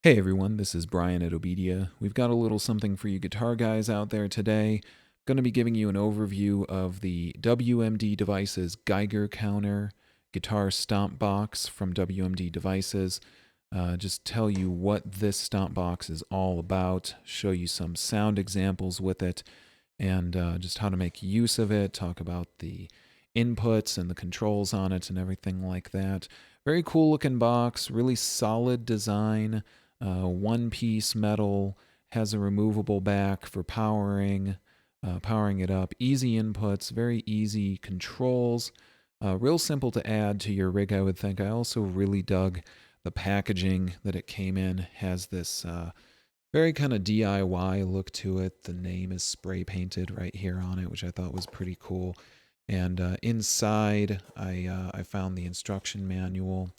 Hey everyone, this is Brian at Obedia. We've got a little something for you guitar guys out there today. Going to be giving you an overview of the WMD Devices Geiger Counter guitar stomp box from WMD Devices. Just tell you what this stomp box is all about, show you some sound examples with it, and just how to make use of it, talk about the inputs and the controls on it and everything like that. Very cool looking box, really solid design. One-piece metal, has a removable back for powering it up. Easy inputs, very easy controls. Real simple to add to your rig, I would think. I also really dug the packaging that it came in. Has this very kind of DIY look to it. The name is spray painted right here on it, which I thought was pretty cool. And inside, I found the instruction manual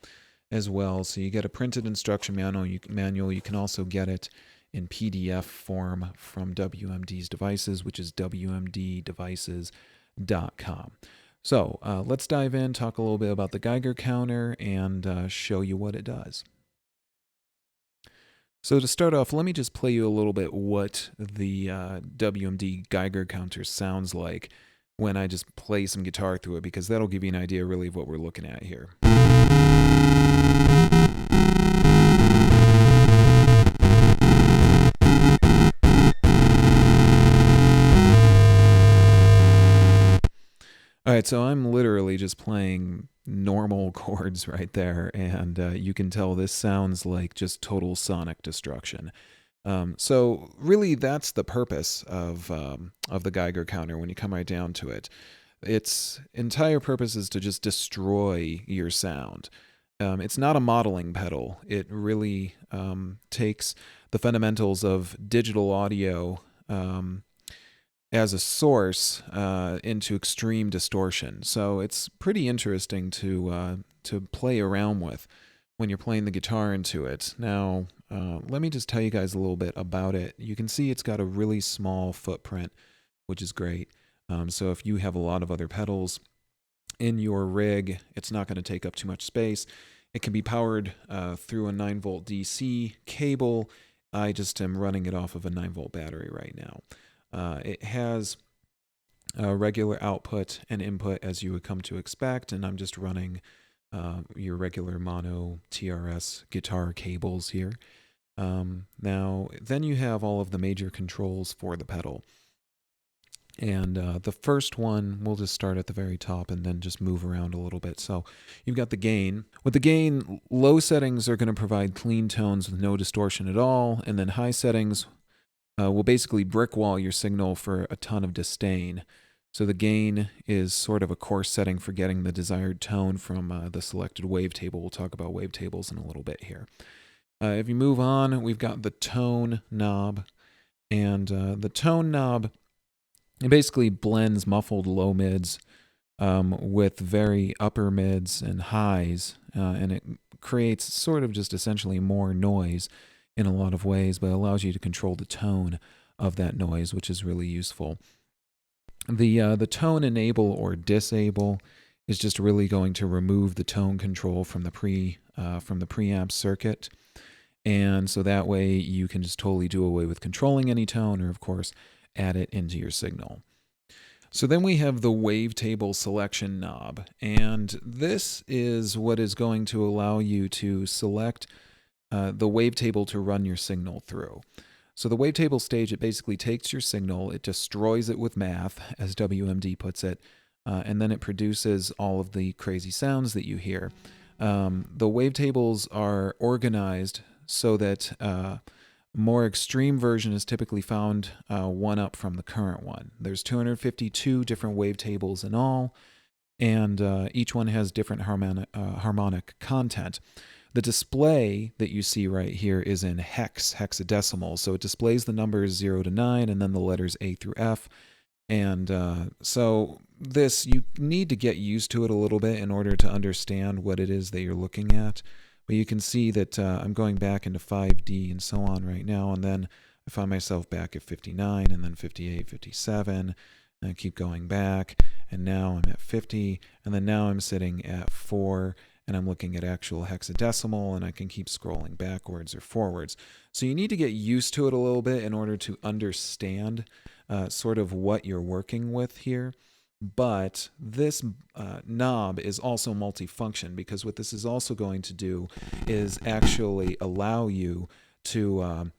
as well. So you get a printed instruction manual. You can also get it in PDF form from WMD's Devices, which is WMDdevices.com. So let's dive in, talk a little bit about the Geiger counter, and show you what it does. So to start off, let me just play you a little bit what the WMD Geiger counter sounds like when I just play some guitar through it, because that'll give you an idea really of what we're looking at here. All right, so I'm literally just playing normal chords right there, and you can tell this sounds like just total sonic destruction. So really, that's the purpose of the Geiger counter when you come right down to it. Its entire purpose is to just destroy your sound. It's not a modeling pedal. It really takes the fundamentals of digital audio as a source into extreme distortion. So it's pretty interesting to play around with when you're playing the guitar into it. Now, let me just tell you guys a little bit about it. You can see it's got a really small footprint, which is great. So if you have a lot of other pedals in your rig, it's not going to take up too much space. It can be powered through a 9-volt DC cable. I just am running it off of a 9-volt battery right now. It has a regular output and input as you would come to expect, and I'm just running your regular mono TRS guitar cables here. Now, then you have all of the major controls for the pedal. And the first one, we'll just start at the very top and then just move around a little bit. So you've got the gain. With the gain, low settings are going to provide clean tones with no distortion at all, and then high settings will basically brick wall your signal for a ton of disdain. So the gain is sort of a coarse setting for getting the desired tone from the selected wavetable. We'll talk about wavetables in a little bit here. If you move on, we've got the tone knob. And the tone knob, it basically blends muffled low mids with very upper mids and highs. And it creates sort of just essentially more noise in a lot of ways, but allows you to control the tone of that noise, which is really useful. The tone enable or disable is just really going to remove the tone control from the preamp circuit, and so that way you can just totally do away with controlling any tone, or of course add it into your signal. So then we have the wavetable selection knob, and this is what is going to allow you to select the wavetable to run your signal through. So the wavetable stage, it basically takes your signal, it destroys it with math, as WMD puts it, and then it produces all of the crazy sounds that you hear. The wavetables are organized so that more extreme version is typically found one up from the current one. There's 252 different wavetables in all, and each one has different harmonic content. The display that you see right here is in hexadecimal, so it displays the numbers 0 to 9 and then the letters A through F. And so this, you need to get used to it a little bit in order to understand what it is that you're looking at. But you can see that I'm going back into 5D and so on right now, and then I find myself back at 59 and then 58, 57, and I keep going back, and now I'm at 50, and then now I'm sitting at 4, and I'm looking at actual hexadecimal, and I can keep scrolling backwards or forwards. So you need to get used to it a little bit in order to understand sort of what you're working with here. But this knob is also multifunction, because what this is also going to do is actually allow you to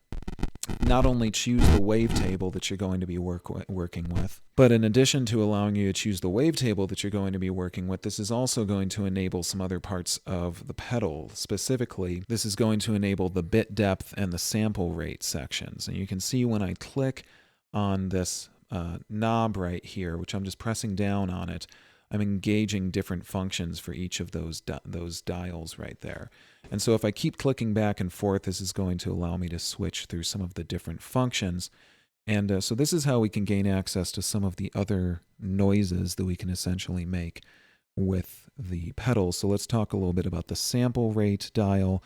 not only choose the wavetable that you're going to be working with, but in addition to allowing you to choose the wavetable that you're going to be working with, this is also going to enable some other parts of the pedal. Specifically, this is going to enable the bit depth and the sample rate sections. And you can see when I click on this knob right here, which I'm just pressing down on it, I'm engaging different functions for each of those dials right there. And so if I keep clicking back and forth, this is going to allow me to switch through some of the different functions. And so this is how we can gain access to some of the other noises that we can essentially make with the pedals. So let's talk a little bit about the sample rate dial.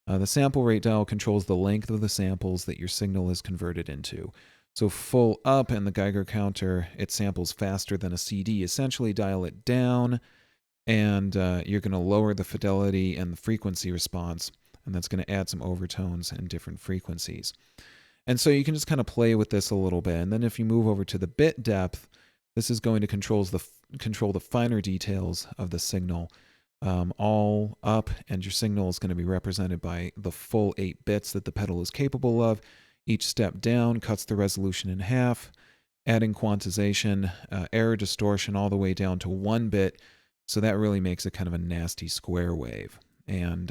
The sample rate dial controls the length of the samples that your signal is converted into. So full up in the Geiger counter, it samples faster than a CD. Essentially dial it down, and you're going to lower the fidelity and the frequency response, and that's going to add some overtones and different frequencies. And so you can just kind of play with this a little bit. And then if you move over to the bit depth, this is going to control the finer details of the signal all up, and your signal is going to be represented by the full 8 bits that the pedal is capable of. Each step down cuts the resolution in half, adding quantization, error distortion all the way down to 1 bit. So that really makes it kind of a nasty square wave. And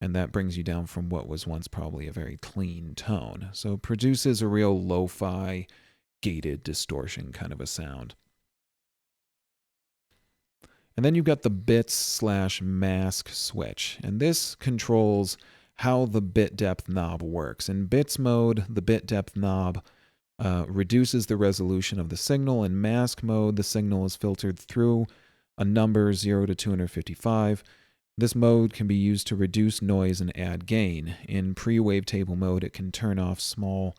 that brings you down from what was once probably a very clean tone. So it produces a real lo-fi, gated distortion kind of a sound. And then you've got the bits/mask switch. And this controls how the bit depth knob works. In bits mode, the bit depth knob reduces the resolution of the signal. In mask mode, the signal is filtered through a number 0 to 255. This mode can be used to reduce noise and add gain. In pre-wavetable mode, it can turn off small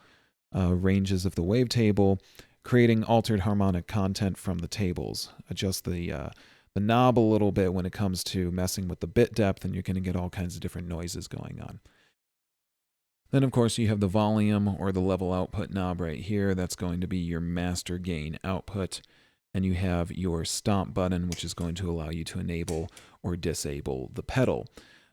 ranges of the wavetable, creating altered harmonic content from the tables. Adjust the knob a little bit when it comes to messing with the bit depth, and you're going to get all kinds of different noises going on. Then, of course, you have the volume or the level output knob right here. That's going to be your master gain output. And you have your stomp button, which is going to allow you to enable or disable the pedal.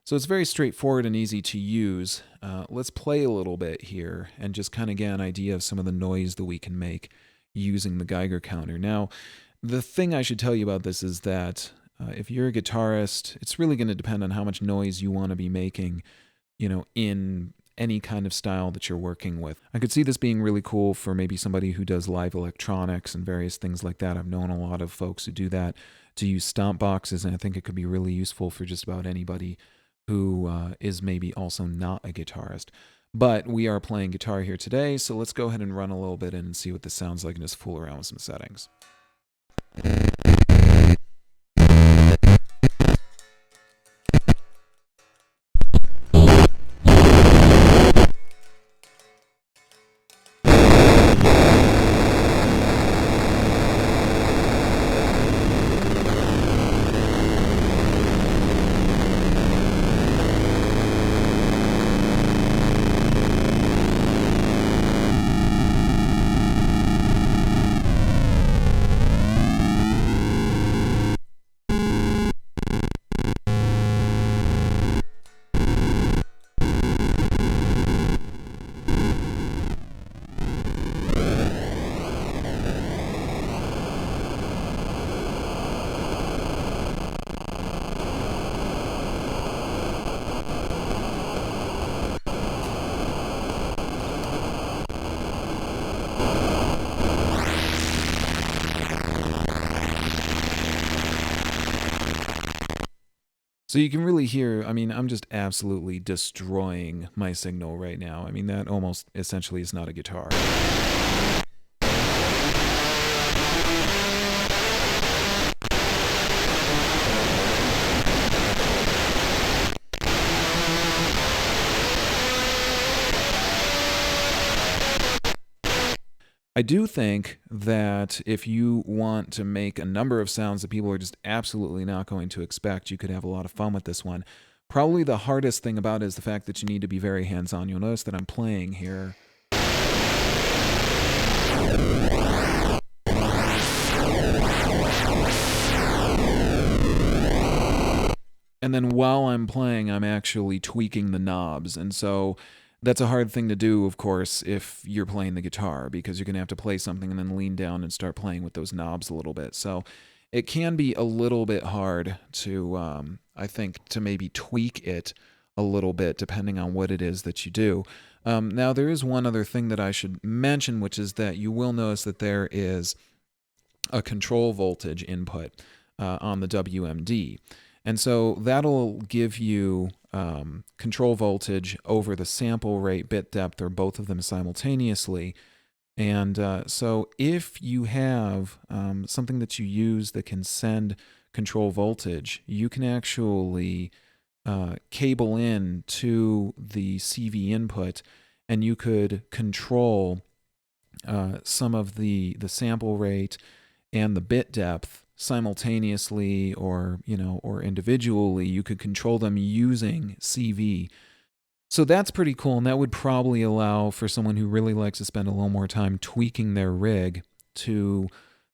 So it's very straightforward and easy to use. Let's play a little bit here and just kind of get an idea of some of the noise that we can make using the Geiger counter. Now, the thing I should tell you about this is that if you're a guitarist, it's really going to depend on how much noise you want to be making, in any kind of style that you're working with. I could see this being really cool for maybe somebody who does live electronics and various things like that. I've known a lot of folks who do that, to use stomp boxes, and I think it could be really useful for just about anybody who is maybe also not a guitarist. But we are playing guitar here today, so let's go ahead and run a little bit in and see what this sounds like and just fool around with some settings. So you can really hear, I'm just absolutely destroying my signal right now. That almost essentially is not a guitar. I do think that if you want to make a number of sounds that people are just absolutely not going to expect, you could have a lot of fun with this one. Probably the hardest thing about it is the fact that you need to be very hands-on. You'll notice that I'm playing here. And then while I'm playing, I'm actually tweaking the knobs. And so that's a hard thing to do, of course, if you're playing the guitar, because you're going to have to play something and then lean down and start playing with those knobs a little bit. So it can be a little bit hard to, I think, to maybe tweak it a little bit depending on what it is that you do. Now, there is one other thing that I should mention, which is that you will notice that there is a control voltage input on the WMD. And so that'll give you control voltage over the sample rate, bit depth, or both of them simultaneously. And so if you have something that you use that can send control voltage, you can actually cable in to the CV input, and you could control some of the sample rate and the bit depth simultaneously, or individually. You could control them using CV. So that's pretty cool, and that would probably allow for someone who really likes to spend a little more time tweaking their rig to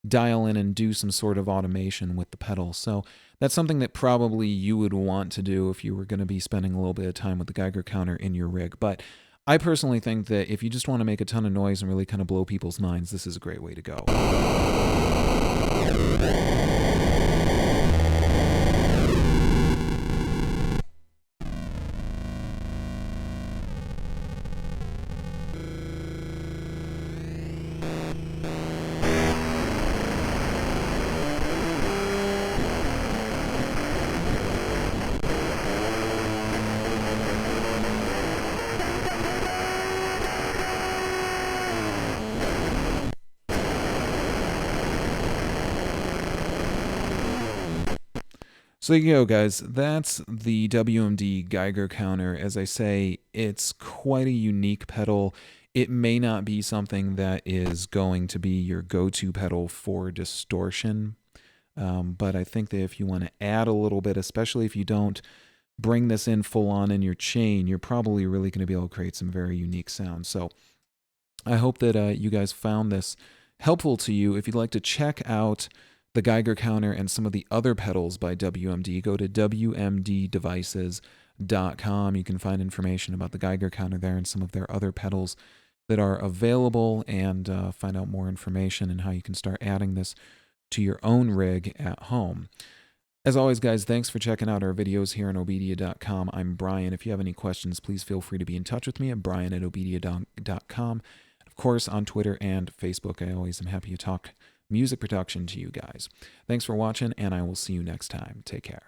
dial in and do some sort of automation with the pedal. So that's something that probably you would want to do if you were going to be spending a little bit of time with the Geiger counter in your rig. But I personally think that if you just want to make a ton of noise and really kind of blow people's minds, this is a great way to go. So there you go, guys. That's the WMD Geiger counter. As I say, it's quite a unique pedal. It may not be something that is going to be your go-to pedal for distortion, but I think that if you want to add a little bit, especially if you don't bring this in full on in your chain, you're probably really going to be able to create some very unique sounds. So I hope that you guys found this helpful to you. If you'd like to check out the Geiger counter and some of the other pedals by WMD, go to WMDdevices.com. You can find information about the Geiger counter there and some of their other pedals that are available, and find out more information and how you can start adding this to your own rig at home. As always, guys, thanks for checking out our videos here on Obedia.com. I'm Brian. If you have any questions, please feel free to be in touch with me at brian@obedia.com. Of course, on Twitter and Facebook, I always am happy to talk music production to you guys. Thanks for watching, and I will see you next time. Take care.